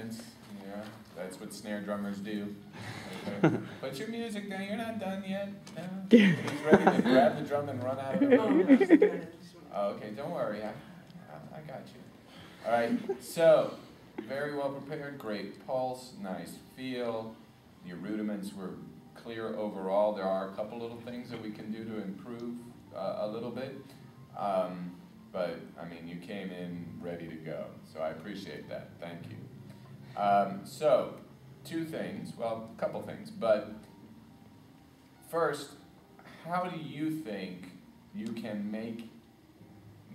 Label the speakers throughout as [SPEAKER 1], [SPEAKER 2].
[SPEAKER 1] audience. Yeah, that's what snare drummers do. Okay. Put your music down. You're not done yet. No. He's ready to grab the drum and run out of the room. Oh, okay, don't worry. I got you. All right. So, very well prepared. Great pulse. Nice feel. Your rudiments were clear overall. There are a couple little things that we can do to improve a little bit. But, I mean, you came in ready to go. So I appreciate that. Thank you. So, two things. Well, a couple things. But first, how do you think you can make,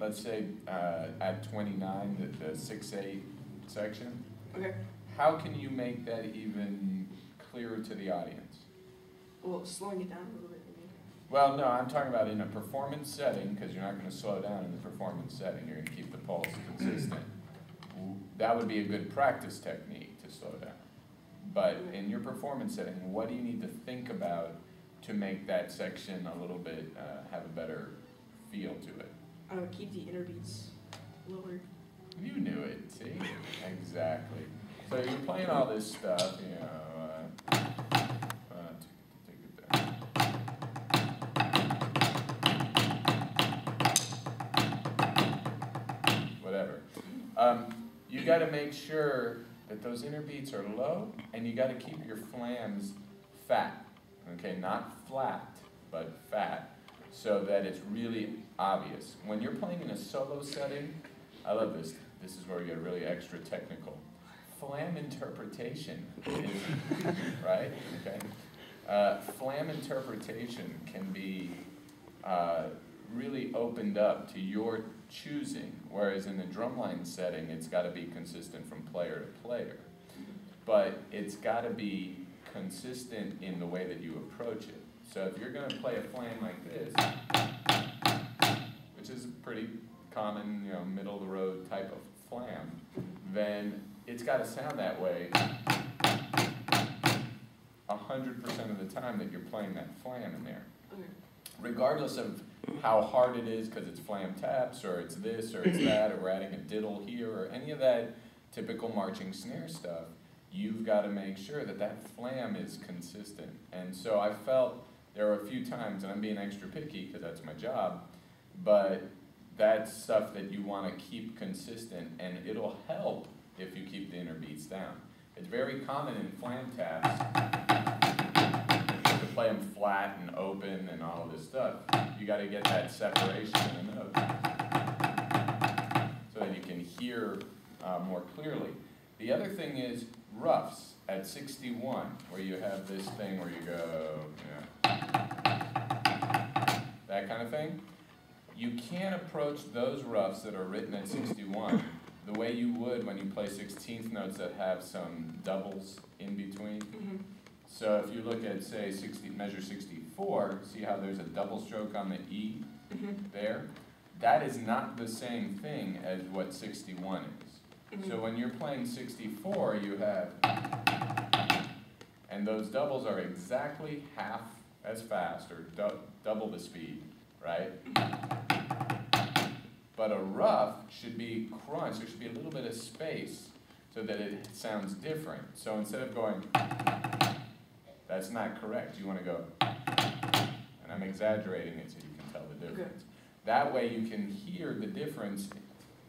[SPEAKER 1] let's say, at 29, the 6/8 section,
[SPEAKER 2] okay.
[SPEAKER 1] How can you make that even clearer to the audience?
[SPEAKER 2] Well, slowing it down a little bit.
[SPEAKER 1] Well, no, I'm talking about in a performance setting, because you're not going to slow down in the performance setting. You're going to keep the pulse consistent. That would be a good practice technique to slow down. But in your performance setting, what do you need to think about to make that section a little bit, have a better feel to it?
[SPEAKER 2] Keep the inner beats lower.
[SPEAKER 1] You knew it, see? Exactly. So you're playing all this stuff, you know. Take it down. Whatever. You got to make sure that those inner beats are low, and you got to keep your flams fat. Okay, not flat, but fat, so that it's really obvious. When you're playing in a solo setting, I love this. This is where we get really extra technical. Flam interpretation is, right? Okay. Flam interpretation can be really opened up to your choosing, whereas in the drumline setting, it's got to be consistent from player to player. But it's got to be consistent in the way that you approach it. So if you're going to play a flam like this, which is a pretty common, you know, middle-of-the-road type of flam, then it's got to sound that way 100% of the time that you're playing that flam in there.
[SPEAKER 2] Okay.
[SPEAKER 1] Regardless of how hard it is, because it's flam taps, or it's this, or it's that, or we're adding a diddle here, or any of that typical marching snare stuff, you've got to make sure that that flam is consistent. And so I felt there were a few times, and I'm being extra picky because that's my job, but that's stuff that you want to keep consistent, and it'll help if you keep the inner beats down. It's very common in flam taps to play them flat and open and all of this stuff. You got to get that separation in the notes so that you can hear more clearly. The other thing is roughs at 61, where you have this thing where you go, that kind of thing. You can't approach those roughs that are written at 61 the way you would when you play 16th notes that have some doubles in between.
[SPEAKER 2] Mm-hmm.
[SPEAKER 1] So if you look at, say, measure 64, see how there's a double stroke on the E there? That is not the same thing as what 61 is. So when you're playing 64, you have, and those doubles are exactly half as fast, or double the speed, right? But a rough should be crunched. There should be a little bit of space so that it sounds different. So instead of going, that's not correct. You want to go, and I'm exaggerating it so you can tell the difference.
[SPEAKER 2] Okay.
[SPEAKER 1] That way you can hear the difference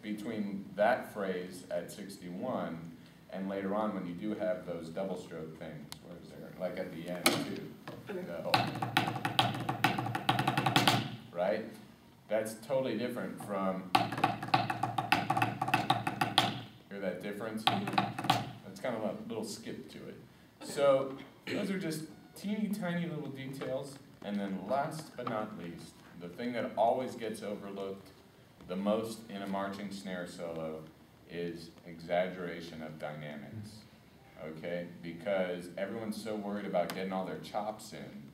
[SPEAKER 1] between that phrase at 61 and later on when you do have those double stroke things. Where is there? Like at the end too. Go. Right? That's totally different from, hear that difference? That's kind of a little skip to it. So those are just teeny tiny little details. And then last but not least, the thing that always gets overlooked the most in a marching snare solo is exaggeration of dynamics, okay? Because everyone's so worried about getting all their chops in,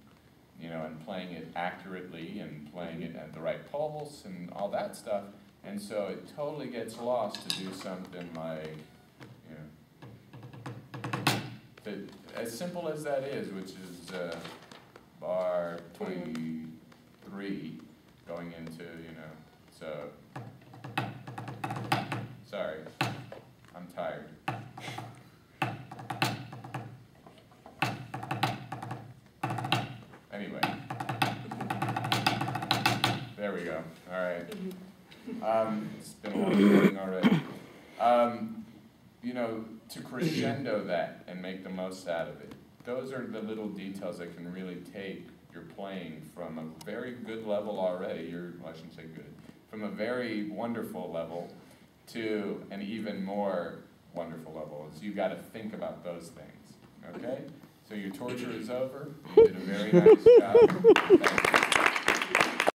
[SPEAKER 1] you know, and playing it accurately and playing it at the right pulse and all that stuff. And so it totally gets lost to do something like, you know, as simple as that is, which is bar 23 going into, you know, so, sorry, I'm tired. There we go. All right. It's been a long morning already. You know, to crescendo that and make the most out of it. Those are the little details that can really take your playing from a very good level already, well, I shouldn't say good, from a very wonderful level to an even more wonderful level. So you've got to think about those things, okay? So your torture is over. You did a very nice job. Thank you.